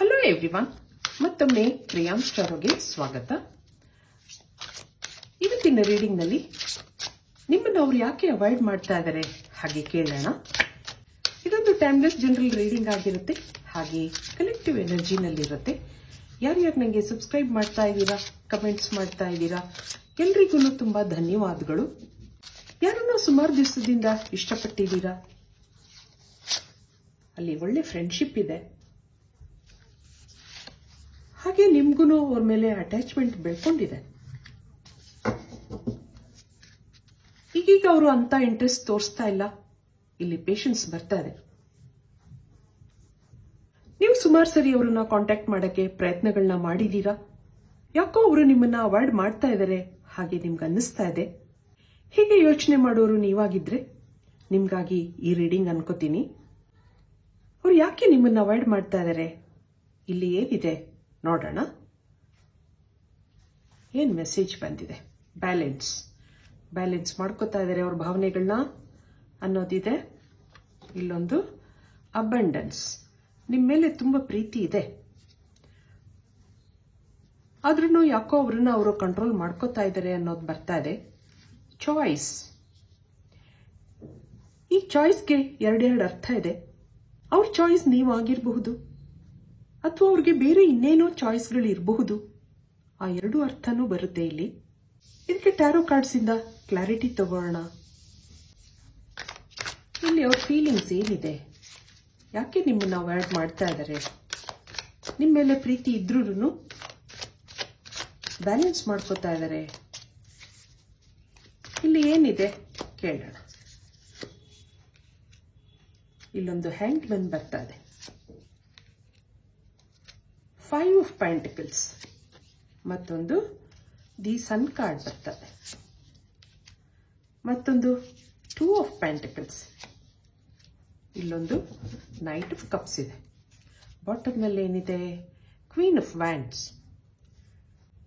Hello everyone, ಮತ್ತೊಮ್ಮೆ ಪ್ರಿಯಾಂಶ್ ಟಾರೋಗೆ ಸ್ವಾಗತ. ಇವತ್ತಿನ ರೀಡಿಂಗ್ ನಲ್ಲಿ ನಿಮ್ಮನ್ನು ಅವ್ರು ಯಾಕೆ ಅವಾಯ್ಡ್ ಮಾಡ್ತಾ ಇದ್ದಾರೆ ಹಾಗೆ ಕೇಳೋಣ. ಇದೊಂದು ಟೈಮ್ಲೆಸ್ ಜನರಲ್ ರೀಡಿಂಗ್ ಆಗಿರುತ್ತೆ, ಹಾಗೆ ಕಲೆಕ್ಟಿವ್ ಎನರ್ಜಿನಲ್ಲಿರುತ್ತೆ. ಯಾರ್ಯಾರು ನನಗೆ ಸಬ್ಸ್ಕ್ರೈಬ್ ಮಾಡ್ತಾ ಇದ್ದೀರಾ, ಕಮೆಂಟ್ಸ್ ಮಾಡ್ತಾ ಇದ್ದೀರಾ, ಎಲ್ರಿಗೂ ತುಂಬಾ ಧನ್ಯವಾದಗಳು. ಯಾರನ್ನ ಸುಮಾರು ದಿವಸದಿಂದ ಇಷ್ಟಪಟ್ಟಿದ್ದೀರಾ, ಅಲ್ಲಿ ಒಳ್ಳೆ ಫ್ರೆಂಡ್ಶಿಪ್ ಇದೆ, ಹಾಗೆ ನಿಮ್ಗೂ ಅವ್ರ ಮೇಲೆ ಅಟ್ಯಾಚ್ಮೆಂಟ್ ಬೆಳ್ಕೊಂಡಿದೆ. ಈಗೀಗ ಅವರು ಅಂತ ಇಂಟ್ರೆಸ್ಟ್ ತೋರಿಸ್ತಾ ಇಲ್ಲ, ಇಲ್ಲಿ ಪೇಷನ್ಸ್ ಬರ್ತಾ ಇದೆ. ನೀವು ಸುಮಾರು ಸರಿ ಅವರನ್ನ ಕಾಂಟ್ಯಾಕ್ಟ್ ಮಾಡಕ್ಕೆ ಪ್ರಯತ್ನಗಳನ್ನ ಮಾಡಿದೀರಾ, ಯಾಕೋ ಅವರು ನಿಮ್ಮನ್ನ ಅವಾಯ್ಡ್ ಮಾಡ್ತಾ ಇದ್ದಾರೆ ಹಾಗೆ ನಿಮ್ಗೆ ಅನ್ನಿಸ್ತಾ ಇದೆ. ಹೀಗೆ ಯೋಚನೆ ಮಾಡೋರು ನೀವಾಗಿದ್ರೆ ನಿಮ್ಗಾಗಿ ಈ ರೀಡಿಂಗ್ ಅನ್ಕೋತೀನಿ. ಅವ್ರು ಯಾಕೆ ನಿಮ್ಮನ್ನ ಅವಾಯ್ಡ್ ಮಾಡ್ತಾ ಇದ್ದಾರೆ, ಇಲ್ಲಿ ಏನಿದೆ ನೋಡೋಣ. ಏನ್ ಮೆಸೇಜ್ ಬಂದಿದೆ? ಬ್ಯಾಲೆನ್ಸ್ ಮಾಡ್ಕೋತಾ ಇದ್ದಾರೆ ಅವ್ರ ಭಾವನೆಗಳನ್ನ ಅನ್ನೋದಿದೆ. ಇಲ್ಲೊಂದು ಅಬಂಡೆನ್ಸ್, ನಿಮ್ಮ ಮೇಲೆ ತುಂಬಾ ಪ್ರೀತಿ ಇದೆ, ಆದ್ರೂ ಯಾಕೋ ಅವ್ರನ್ನ ಅವರು ಕಂಟ್ರೋಲ್ ಮಾಡ್ಕೋತಾ ಇದ್ದಾರೆ ಅನ್ನೋದು ಬರ್ತಾ ಇದೆ. ಚಾಯ್ಸ್, ಈ ಚಾಯ್ಸ್ಗೆ ಎರಡೆರಡು ಅರ್ಥ ಇದೆ. ಅವ್ರ ಚಾಯ್ಸ್ ನೀವಾಗಿರಬಹುದು, ಅಥವಾ ಅವ್ರಿಗೆ ಬೇರೆ ಇನ್ನೇನೋ ಚಾಯ್ಸ್ಗಳು ಇರಬಹುದು. ಆ ಎರಡು ಅರ್ಥನೂ ಬರುತ್ತೆ ಇಲ್ಲಿ. ಇದಕ್ಕೆ ಟ್ಯಾರೋ ಕಾರ್ಡ್ಸ್ ಇಂದ ಕ್ಲಾರಿಟಿ ತಗೋಣ. ಇಲ್ಲಿ ಅವ್ರ ಫೀಲಿಂಗ್ಸ್ ಏನಿದೆ, ಯಾಕೆ ನಿಮ್ಮನ್ನ ಅವಾಯ್ಡ್ ಮಾಡ್ತಾ ಇದ್ದಾರೆ, ನಿಮ್ಮ ಮೇಲೆ ಪ್ರೀತಿ ಇದ್ರೂ ಬ್ಯಾಲೆನ್ಸ್ ಮಾಡ್ಕೋತಾ ಇದ್ದಾರೆ. ಇಲ್ಲಿ ಏನಿದೆ ಕೇಳೋಣ. ಇಲ್ಲೊಂದು ಹ್ಯಾಂಗ್ ಮ್ಯಾನ್ ಬರ್ತಾ ಇದೆ, 5 ಆಫ್ ಪೆಂಟಿಕಲ್ಸ್, ಮತ್ತೊಂದು ದಿ ಸನ್ ಕಾರ್ಡ್ ಬರ್ತದೆ, ಮತ್ತೊಂದು 2 ಆಫ್ ಪೆಂಟಿಕಲ್ಸ್, ಇಲ್ಲೊಂದು ನೈಟ್ ಆಫ್ ಕಪ್ಸ್ ಇದೆ. ಬಾಟಮ್ ನಲ್ಲಿ ಏನಿದೆ? Queen of wands.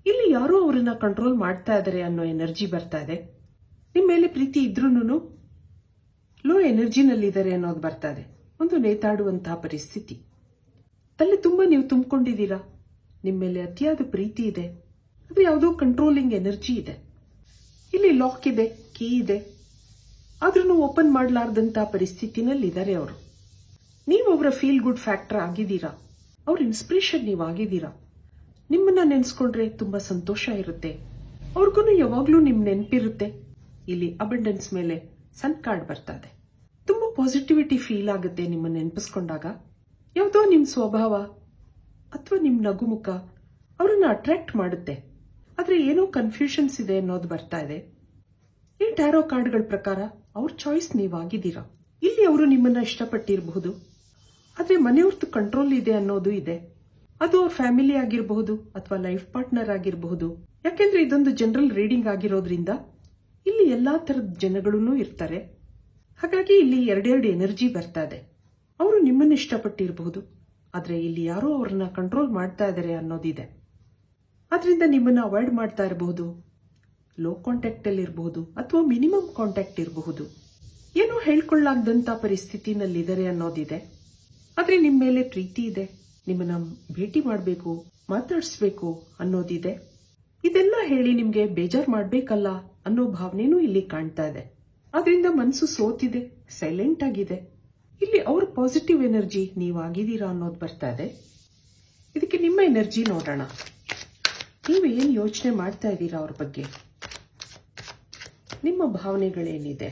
ಇಲ್ಲಿ ಯಾರೋ ಅವರನ್ನ ಕಂಟ್ರೋಲ್ ಮಾಡ್ತಾ ಇದ್ದಾರೆ ಅನ್ನೋ ಎನರ್ಜಿ ಬರ್ತಾ ಇದೆ. ನಿಮ್ಮ ಮೇಲೆ ಪ್ರೀತಿ ಇದ್ರೂನು ಲೋ ಎನರ್ಜಿನಲ್ಲಿದ್ದಾರೆ ಅನ್ನೋದು ಬರ್ತಾ ಇದೆ. ಒಂದು ನೇತಾಡುವಂತಹ ಪರಿಸ್ಥಿತಿ. ತಲೆ ತುಂಬಾ ನೀವು ತುಂಬಿಕೊಂಡಿದ್ದೀರಾ, ನಿಮ್ಮ ಮೇಲೆ ಅತಿಯಾದ ಪ್ರೀತಿ ಇದೆ, ಅದು ಯಾವುದೋ ಕಂಟ್ರೋಲಿಂಗ್ ಎನರ್ಜಿ ಇದೆ. ಇಲ್ಲಿ ಲಾಕ್ ಇದೆ, ಕೀ ಇದೆ, ಆದ್ರೂ ಓಪನ್ ಮಾಡಲಾರ್ದಂತಹ ಪರಿಸ್ಥಿತಿನಲ್ಲಿದ್ದಾರೆ ಅವರು. ನೀವು ಅವರ ಫೀಲ್ ಗುಡ್ ಫ್ಯಾಕ್ಟರ್ ಆಗಿದ್ದೀರಾ, ಅವ್ರ ಇನ್ಸ್ಪಿರೇಷನ್ ನೀವು ಆಗಿದ್ದೀರಾ. ನಿಮ್ಮನ್ನ ನೆನೆಸ್ಕೊಂಡ್ರೆ ತುಂಬಾ ಸಂತೋಷ ಇರುತ್ತೆ, ಅವ್ರಿಗೂ ಯಾವಾಗ್ಲೂ ನಿಮ್ ನೆನಪಿರುತ್ತೆ. ಇಲ್ಲಿ ಅಬಂಡೆನ್ಸ್ ಮೇಲೆ ಸನ್ ಕಾರ್ಡ್ ಬರ್ತಾ ಇದೆ. ತುಂಬಾ ಪಾಸಿಟಿವಿಟಿ ಫೀಲ್ ಆಗುತ್ತೆ ನಿಮ್ಮನ್ನ ನೆನಪಿಸ್ಕೊಂಡಾಗ. ಯಾವುದೋ ನಿಮ್ ಸ್ವಭಾವ ಅಥವಾ ನಿಮ್ ನಗುಮುಖ ಅವ್ರನ್ನ ಅಟ್ರಾಕ್ಟ್ ಮಾಡುತ್ತೆ, ಆದ್ರೆ ಏನೋ ಕನ್ಫ್ಯೂಷನ್ಸ್ ಇದೆ ಅನ್ನೋದು ಬರ್ತಾ ಇದೆ. ಈ ಟ್ಯಾರೋ ಕಾರ್ಡ್ಗಳ ಪ್ರಕಾರ ಅವ್ರ ಚಾಯ್ಸ್ ನೀವಾಗಿದ್ದೀರಾ. ಇಲ್ಲಿ ಅವರು ನಿಮ್ಮನ್ನ ಇಷ್ಟಪಟ್ಟಿರಬಹುದು, ಆದ್ರೆ ಮನೆಯವ್ರದ್ದು ಕಂಟ್ರೋಲ್ ಇದೆ ಅನ್ನೋದು ಇದೆ. ಅದು ಅವ್ರ ಫ್ಯಾಮಿಲಿ ಆಗಿರಬಹುದು ಅಥವಾ ಲೈಫ್ ಪಾರ್ಟ್ನರ್ ಆಗಿರಬಹುದು. ಯಾಕೆಂದ್ರೆ ಇದೊಂದು ಜನರಲ್ ರೀಡಿಂಗ್ ಆಗಿರೋದ್ರಿಂದ ಇಲ್ಲಿ ಎಲ್ಲಾ ತರದ ಜನಗಳೂ ಇರ್ತಾರೆ. ಹಾಗಾಗಿ ಇಲ್ಲಿ ಎರಡೆರಡು ಎನರ್ಜಿ ಬರ್ತಾ ಇದೆ. ಅವರು ನಿಮ್ಮನ್ನು ಇಷ್ಟಪಟ್ಟಿರಬಹುದು, ಆದ್ರೆ ಇಲ್ಲಿ ಯಾರೋ ಅವ್ರನ್ನ ಕಂಟ್ರೋಲ್ ಮಾಡ್ತಾ ಇದ್ದಾರೆ ಅನ್ನೋದಿದೆ. ಆದ್ರಿಂದ ನಿಮ್ಮನ್ನ ಅವಾಯ್ಡ್ ಮಾಡ್ತಾ ಇರಬಹುದು, ಲೋ ಕಾಂಟ್ಯಾಕ್ಟ್ ಅಲ್ಲಿ ಇರಬಹುದು ಅಥವಾ ಮಿನಿಮಮ್ ಕಾಂಟ್ಯಾಕ್ಟ್ ಇರಬಹುದು. ಏನೋ ಹೇಳ್ಕೊಳ್ಳಾಗ್ದಂತ ಪರಿಸ್ಥಿತಿನಲ್ಲಿದ್ದಾರೆ ಅನ್ನೋದಿದೆ. ಆದ್ರೆ ನಿಮ್ಮ ಮೇಲೆ ಪ್ರೀತಿ ಇದೆ, ನಿಮ್ಮನ್ನ ಭೇಟಿ ಮಾಡಬೇಕು, ಮಾತಾಡಿಸ್ಬೇಕು ಅನ್ನೋದಿದೆ. ಇದೆಲ್ಲ ಹೇಳಿ ನಿಮ್ಗೆ ಬೇಜಾರ್ ಮಾಡ್ಬೇಕಲ್ಲ ಅನ್ನೋ ಭಾವನೆನೂ ಇಲ್ಲಿ ಕಾಣ್ತಾ ಇದೆ. ಆದ್ರಿಂದ ಮನಸ್ಸು ಸೋತಿದೆ, ಸೈಲೆಂಟ್ ಆಗಿದೆ. ಇಲ್ಲಿ ಅವ್ರ ಪಾಸಿಟಿವ್ ಎನರ್ಜಿ ನೀವಾಗಿದ್ದೀರಾ ಅನ್ನೋದು ಬರ್ತಾ ಇದೆ. ಇದಕ್ಕೆ ನಿಮ್ಮ ಎನರ್ಜಿ ನೋಡೋಣ. ನೀವು ಏನ್ ಯೋಚನೆ ಮಾಡ್ತಾ ಇದ್ದೀರಾ ಅವ್ರ ಬಗ್ಗೆ, ನಿಮ್ಮ ಭಾವನೆಗಳೇನಿದೆ?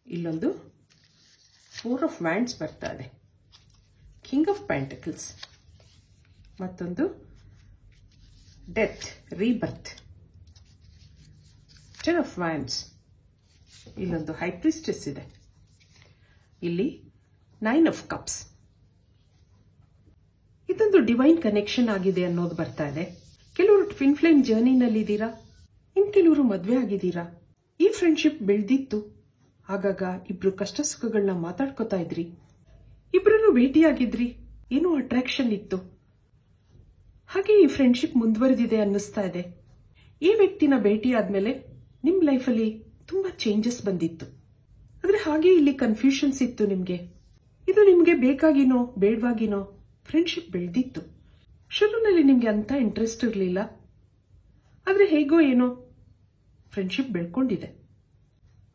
ಇಲ್ಲೊಂದು 4 ಆಫ್ ವ್ಯಾಂಡ್ಸ್ ಬರ್ತಾ ಇದೆ, ಕಿಂಗ್ ಆಫ್ ಪೆಂಟಿಕಲ್ಸ್, ಮತ್ತೊಂದು ಡೆತ್, ರೀಬರ್ತ್, 10 ಆಫ್ ವ್ಯಾಂಡ್ಸ್, ಇಲ್ಲೊಂದು ಹೈ ಪ್ರಿಸ್ಟೆಸ್ ಇದೆ, ಇಲ್ಲಿ 9 ಆಫ್ ಕಪ್ಸ್. ಇದೊಂದು ಡಿವೈನ್ ಕನೆಕ್ಷನ್ ಆಗಿದೆ ಅನ್ನೋದು ಬರ್ತಾ ಇದೆ. ಕೆಲವರು ಟ್ವಿನ್ ಫ್ಲೇಮ್ ಜರ್ನಿನಲ್ಲಿದ್ದೀರಾ, ಇನ್ ಕೆಲವರು ಮದ್ವೆ ಆಗಿದ್ದೀರಾ. ಈ ಫ್ರೆಂಡ್ಶಿಪ್ ಬೆಳೆದಿತ್ತು, ಆಗಾಗ ಇಬ್ರು ಕಷ್ಟ ಸುಖಗಳನ್ನ ಮಾತಾಡ್ಕೋತಾ ಇದ್ರಿ, ಇಬ್ರು ಭೇಟಿಯಾಗಿದ್ರಿ, ಏನೋ ಅಟ್ರಾಕ್ಷನ್ ಇತ್ತು. ಹಾಗೆ ಈ ಫ್ರೆಂಡ್ಶಿಪ್ ಮುಂದುವರೆದಿದೆ ಅನ್ನಿಸ್ತಾ ಇದೆ. ಈ ವ್ಯಕ್ತಿನ ಭೇಟಿ ಆದ್ಮೇಲೆ ನಿಮ್ ಲೈಫಲ್ಲಿ ತುಂಬಾ ಚೇಂಜಸ್ ಬಂದಿತ್ತು, ಆದ್ರೆ ಹಾಗೆ ಇಲ್ಲಿ ಕನ್ಫ್ಯೂಷನ್ಸ್ ಇತ್ತು ನಿಮ್ಗೆ. ಇದು ನಿಮಗೆ ಬೇಕಾಗಿನೋ ಬೇಡವಾಗಿನೋ ಫ್ರೆಂಡ್ಶಿಪ್ ಬೆಳೆದಿತ್ತು. ಶುರುವಿನಲ್ಲಿ ನಿಮಗೆ ಅಂತ ಇಂಟ್ರೆಸ್ಟ್ ಇರಲಿಲ್ಲ, ಆದರೆ ಹೇಗೋ ಏನೋ ಫ್ರೆಂಡ್ಶಿಪ್ ಬೆಳ್ಕೊಂಡಿದೆ.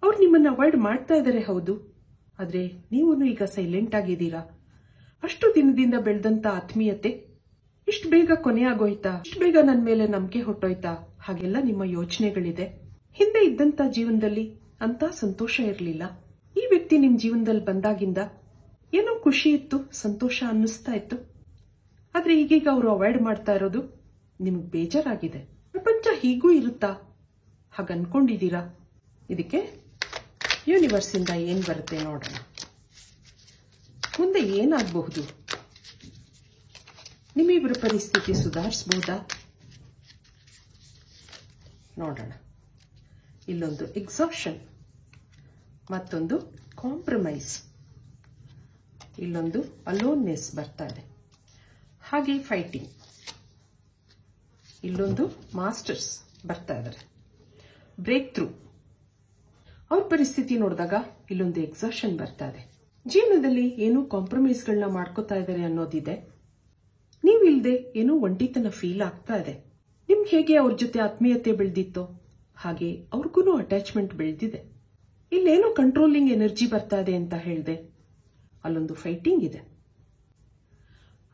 ಅವ್ರು ನಿಮ್ಮನ್ನ ಅವಾಯ್ಡ್ ಮಾಡ್ತಾ ಇದ್ದಾರೆ, ಹೌದು, ಆದರೆ ನೀವು ಈಗ ಸೈಲೆಂಟ್ ಆಗಿದ್ದೀರಾ. ಅಷ್ಟು ದಿನದಿಂದ ಬೆಳೆದಂತ ಆತ್ಮೀಯತೆ ಇಷ್ಟು ಬೇಗ ಕೊನೆ ಆಗೋಯ್ತಾ, ಇಷ್ಟು ಬೇಗ ನನ್ನ ಮೇಲೆ ನಂಬಿಕೆ ಹೊಟ್ಟೋಯ್ತಾ, ಹಾಗೆಲ್ಲ ನಿಮ್ಮ ಯೋಚನೆಗಳಿದೆ. ಹಿಂದೆ ಇದ್ದಂತ ಜೀವನದಲ್ಲಿ ಅಂತ ಸಂತೋಷ ಇರಲಿಲ್ಲ. ಈ ವ್ಯಕ್ತಿ ನಿಮ್ ಜೀವನದಲ್ಲಿ ಬಂದಾಗಿಂದ ಏನೋ ಖುಷಿ ಇತ್ತು, ಸಂತೋಷ ಅನ್ನಿಸ್ತಾ ಇತ್ತು. ಆದ್ರೆ ಈಗೀಗ ಅವರು ಅವಾಯ್ಡ್ ಮಾಡ್ತಾ ಇರೋದು ನಿಮ್ಗೆ ಬೇಜಾರಾಗಿದೆ. ಪ್ರಪಂಚ ಹೀಗೂ ಇರುತ್ತಾ ಹಾಗ ಅನ್ಕೊಂಡಿದ್ದೀರಾ? ಇದಕ್ಕೆ ಯೂನಿವರ್ಸ್ ಇಂದ ಏನ್ ಬರುತ್ತೆ ನೋಡೋಣ. ಮುಂದೆ ಏನಾಗಬಹುದು? ನಿಮ್ಮಿಬ್ಬರ ಪರಿಸ್ಥಿತಿ ಸುಧಾರಿಸಬಹುದಾ? ನೋಡೋಣ. ಇಲ್ಲೊಂದು ಎಕ್ಸಾಷನ್, ಮತ್ತೊಂದು ಕಾಂಪ್ರಮೈಸ್, ಇಲ್ಲೊಂದು ಅಲೋನ್ನೆಸ್ ಬರ್ತಾ ಇದೆ, ಹಾಗೆ ಫೈಟಿಂಗ್, ಇಲ್ಲೊಂದು ಮಾಸ್ಟರ್ಸ್ ಬರ್ತಾ ಇದ್ದಾರೆ, ಬ್ರೇಕ್ ಥ್ರೂ. ಅವ್ರ ಪರಿಸ್ಥಿತಿ ನೋಡಿದಾಗ ಇಲ್ಲೊಂದು ಎಕ್ಸಾಷನ್ ಬರ್ತಾ ಇದೆ. ಜೀವನದಲ್ಲಿ ಏನೋ ಕಾಂಪ್ರಮೈಸ್ಗಳನ್ನ ಮಾಡ್ಕೋತಾ ಇದ್ದಾರೆ ಅನ್ನೋದಿದೆ. ನೀವಿಲ್ದೆ ಏನೋ ಒಂಟಿತನ ಫೀಲ್ ಆಗ್ತಾ ಇದೆ. ನಿಮ್ಗೆ ಹೇಗೆ ಅವ್ರ ಜೊತೆ ಆತ್ಮೀಯತೆ ಬೆಳೆದಿತ್ತೋ ಹಾಗೆ ಅವ್ರಿಗೂ ಅಟ್ಯಾಚ್ಮೆಂಟ್ ಬೆಳೆದಿದೆ. ಇಲ್ಲೇನೋ ಕಂಟ್ರೋಲಿಂಗ್ ಎನರ್ಜಿ ಬರ್ತಾ ಇದೆ ಅಂತ ಹೇಳಿದೆ, ಅಲ್ಲೊಂದು ಫೈಟಿಂಗ್ ಇದೆ.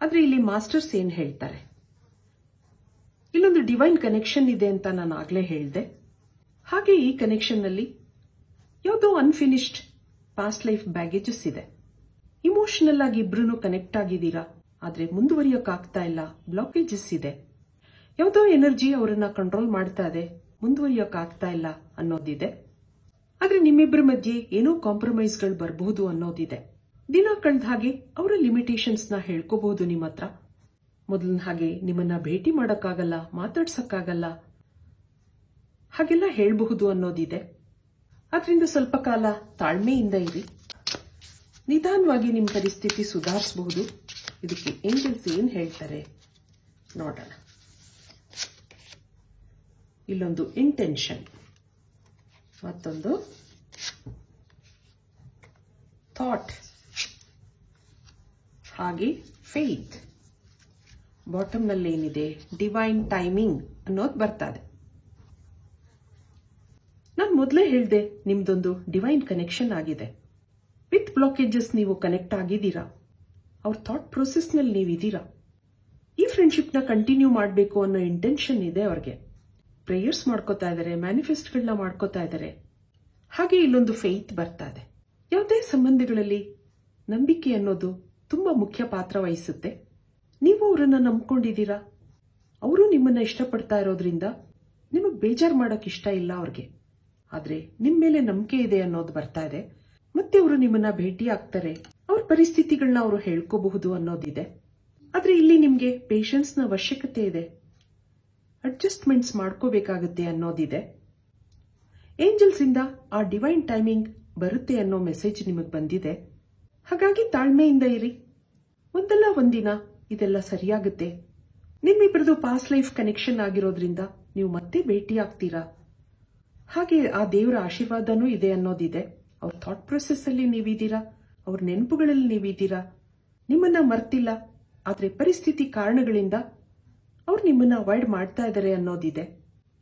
ಆದ್ರೆ ಇಲ್ಲಿ ಮಾಸ್ಟರ್ಸ್ ಏನ್ ಹೇಳ್ತಾರೆ? ಇಲ್ಲೊಂದು ಡಿವೈನ್ ಕನೆಕ್ಷನ್ ಇದೆ ಅಂತ ನಾನು ಆಗ್ಲೇ ಹೇಳಿದೆ. ಹಾಗೆ ಈ ಕನೆಕ್ಷನ್ ನಲ್ಲಿ ಯಾವುದೋ ಅನ್ಫಿನಿಶ್ಡ್ ಪಾಸ್ಟ್ ಲೈಫ್ ಬ್ಯಾಗೇಜಸ್ ಇದೆ. ಇಮೋಷನಲ್ ಆಗಿ ಇಬ್ರು ಕನೆಕ್ಟ್ ಆಗಿದ್ದೀರಾ, ಆದ್ರೆ ಮುಂದುವರಿಯೋಕ್ಕಾಗ್ತಾ ಇಲ್ಲ, ಬ್ಲಾಕೇಜಸ್ ಇದೆ. ಯಾವುದೋ ಎನರ್ಜಿ ಅವರನ್ನ ಕಂಟ್ರೋಲ್ ಮಾಡ್ತಾ ಇದೆ, ಮುಂದುವರಿಯೋಕ್ಕಾಗ್ತಾ ಇಲ್ಲ ಅನ್ನೋದಿದೆ. ಆದ್ರೆ ನಿಮ್ಮಿಬ್ಬರ ಮಧ್ಯೆ ಏನೋ ಕಾಂಪ್ರಮೈಸ್ಗಳು ಬರಬಹುದು ಅನ್ನೋದಿದೆ. ದಿನ ಕಳೆದ ಹಾಗೆ ಅವರ ಲಿಮಿಟೇಷನ್ಸ್ ನ ಹೇಳ್ಕೋಬಹುದು ನಿಮ್ಮ ಹತ್ರ. ಮೊದಲಿನ ಹಾಗೆ ನಿಮ್ಮನ್ನ ಭೇಟಿ ಮಾಡೋಕ್ಕಾಗಲ್ಲ, ಮಾತಾಡ್ಸಕ್ಕಾಗಲ್ಲ, ಹಾಗೆಲ್ಲ ಹೇಳಬಹುದು ಅನ್ನೋದಿದೆ. ಆದ್ರಿಂದ ಸ್ವಲ್ಪ ಕಾಲ ತಾಳ್ಮೆಯಿಂದ ಇರಿ, ನಿಧಾನವಾಗಿ ನಿಮ್ಮ ಪರಿಸ್ಥಿತಿ ಸುಧಾರಿಸಬಹುದು. ಇದಕ್ಕೆ ಏಂಜಲ್ಸ್ ಏನ್ ಹೇಳ್ತಾರೆ ನೋಡೋಣ. ಇಲ್ಲೊಂದು ಇಂಟೆನ್ಷನ್, ಮತ್ತೊಂದು ಥಾಟ್, ಹಾಗೆ ಫೇತ್. ಬಾಟಮ್ ನಲ್ಲಿ ಏನಿದೆ? ಡಿವೈನ್ ಟೈಮಿಂಗ್ ಅನ್ನೋದು ಬರ್ತಾ ಇದೆ. ನಾನು ಮೊದಲೇ ಹೇಳಿದೆ, ನಿಮ್ದೊಂದು ಡಿವೈನ್ ಕನೆಕ್ಷನ್ ಆಗಿದೆ. ವಿತ್ ಬ್ಲಾಕೇಜಸ್ ನೀವು ಕನೆಕ್ಟ್ ಆಗಿದ್ದೀರಾ. ಅವ್ರ ಥಾಟ್ ಪ್ರೊಸೆಸ್ ನಲ್ಲಿ ನೀವಿದ್ದೀರಾ. ಈ ಫ್ರೆಂಡ್ಶಿಪ್ ನ ಕಂಟಿನ್ಯೂ ಮಾಡಬೇಕು ಅನ್ನೋ ಇಂಟೆನ್ಷನ್ ಇದೆ ಅವ್ರಿಗೆ. ಪ್ರೇಯರ್ಸ್ ಮಾಡ್ಕೋತಾ ಇದ್ದಾರೆ, ಮ್ಯಾನಿಫೆಸ್ಟ್ಗಳನ್ನ ಮಾಡ್ಕೋತಾ ಇದ್ದಾರೆ. ಹಾಗೆ ಇಲ್ಲೊಂದು ಫೇತ್ ಬರ್ತಾ ಇದೆ. ಯಾವುದೇ ಸಂಬಂಧಗಳಲ್ಲಿ ನಂಬಿಕೆ ಅನ್ನೋದು ತುಂಬಾ ಮುಖ್ಯ ಪಾತ್ರ ವಹಿಸುತ್ತೆ. ನೀವು ಅವರನ್ನ ನಂಬ್ಕೊಂಡಿದ್ದೀರಾ, ಅವರು ನಿಮ್ಮನ್ನ ಇಷ್ಟಪಡ್ತಾ ಇರೋದ್ರಿಂದ ನಿಮಗೆ ಬೇಜಾರು ಮಾಡಕ್ ಇಷ್ಟ ಇಲ್ಲ ಅವ್ರಿಗೆ. ಆದ್ರೆ ನಿಮ್ ಮೇಲೆ ನಂಬಿಕೆ ಇದೆ ಅನ್ನೋದು ಬರ್ತಾ ಇದೆ. ಮತ್ತೆ ಅವರು ನಿಮ್ಮನ್ನ ಭೇಟಿ ಆಗ್ತಾರೆ, ಅವ್ರ ಪರಿಸ್ಥಿತಿಗಳನ್ನ ಅವರು ಹೇಳ್ಕೋಬಹುದು ಅನ್ನೋದಿದೆ. ಆದ್ರೆ ಇಲ್ಲಿ ನಿಮ್ಗೆ ಪೇಷನ್ಸ್ ನ ಅವಶ್ಯಕತೆ ಇದೆ, ಅಡ್ಜಸ್ಟ್ಮೆಂಟ್ಸ್ ಮಾಡ್ಕೋಬೇಕಾಗುತ್ತೆ ಅನ್ನೋದಿದೆ. ಏಂಜಲ್ಸ್ ಇಂದ ಆ ಡಿವೈನ್ ಟೈಮಿಂಗ್ ಬರುತ್ತೆ ಅನ್ನೋ ಮೆಸೇಜ್ ನಿಮಗೆ ಬಂದಿದೆ. ಹಾಗಾಗಿ ತಾಳ್ಮೆಯಿಂದ ಇರಿ, ಒಂದಲ್ಲ ಒಂದಿನ ಇದೆಲ್ಲ ಸರಿಯಾಗುತ್ತೆ. ನಿಮ್ಮಿಬ್ಬರದು ಪಾಸ್ಟ್ ಲೈಫ್ ಕನೆಕ್ಷನ್ ಆಗಿರೋದ್ರಿಂದ ನೀವು ಮತ್ತೆ ಭೇಟಿ ಆಗ್ತೀರಾ. ಹಾಗೆ ಆ ದೇವರ ಆಶೀರ್ವಾದನೂ ಇದೆ ಅನ್ನೋದಿದೆ. ಅವ್ರ ಥಾಟ್ ಪ್ರೊಸೆಸ್ ಅಲ್ಲಿ ನೀವಿದ್ದೀರಾ, ಅವ್ರ ನೆನಪುಗಳಲ್ಲಿ ನೀವಿದ್ದೀರಾ. ನಿಮ್ಮನ್ನ ಮರ್ತಿಲ್ಲ, ಆದ್ರೆ ಪರಿಸ್ಥಿತಿ ಕಾರಣಗಳಿಂದ ಅವ್ರು ನಿಮ್ಮನ್ನ ಅವಾಯ್ಡ್ ಮಾಡ್ತಾ ಇದ್ದಾರೆ ಅನ್ನೋದಿದೆ.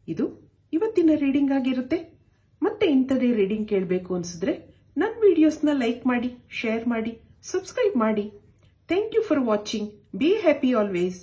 ಇದು ಇವತ್ತಿನ ರೀಡಿಂಗ್ ಆಗಿರುತ್ತೆ. ಮತ್ತೆ ಇಂಥದೇ ರೀಡಿಂಗ್ ಕೇಳಬೇಕು ಅನ್ಸಿದ್ರೆ ನನ್ನ ವಿಡಿಯೋಸ್ನ ಲೈಕ್ ಮಾಡಿ, ಶೇರ್ ಮಾಡಿ, ಸಬ್ಸ್ಕ್ರೈಬ್ ಮಾಡಿ. Thank you for watching. Be happy always.